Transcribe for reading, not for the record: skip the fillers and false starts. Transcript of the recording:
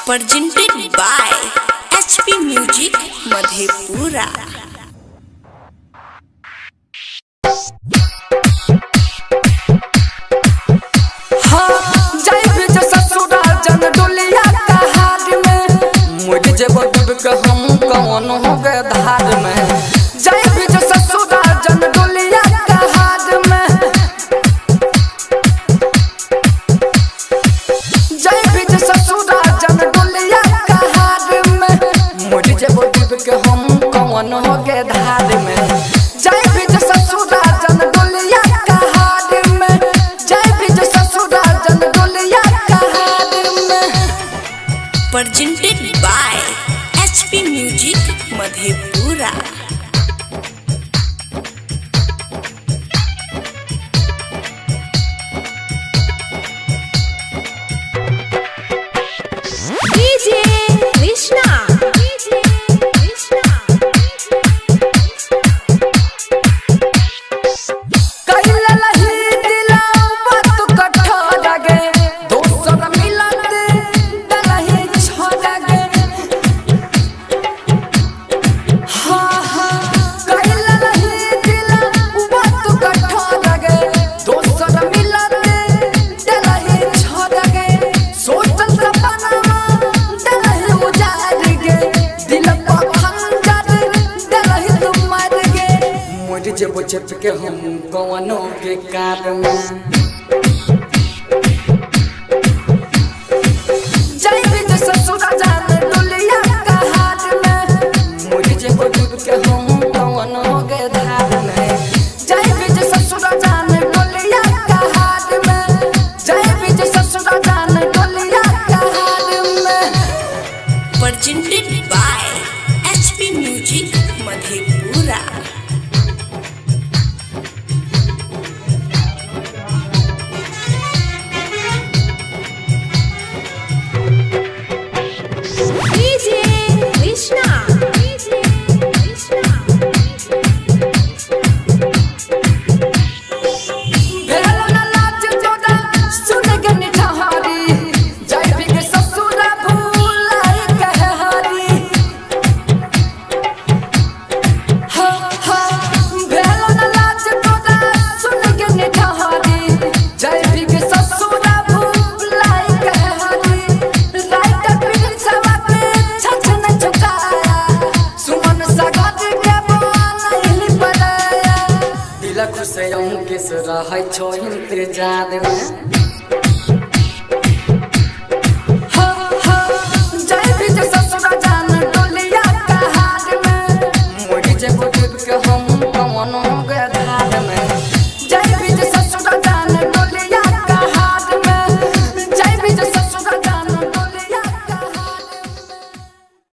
presented by HP Music Madhepura। हम कौन हो गए धार में जय भी जो ससुराल जन डोलिया का हार में जय भी जो ससुराल जन डोलिया का हार में मुझे जब के हम कौन हो गए धार में जय भी जो ससुराल जन डोलिया का हार में जय भी जो ससुराल जन डोलिया का हार में presented by HP Music Madhepura। DJ Krishna जब चप के हम कौनों के कार में जय भी जो ससुरा जान डोलिया का हाथ में मुझे जब के हम कौनों के धार में जय भी जो ससुरा जान डोलिया का हाथ में जय भी जो ससुरा जान डोलिया का हाथ में presented by HP Music Madhepura। खुश रहै छोहिन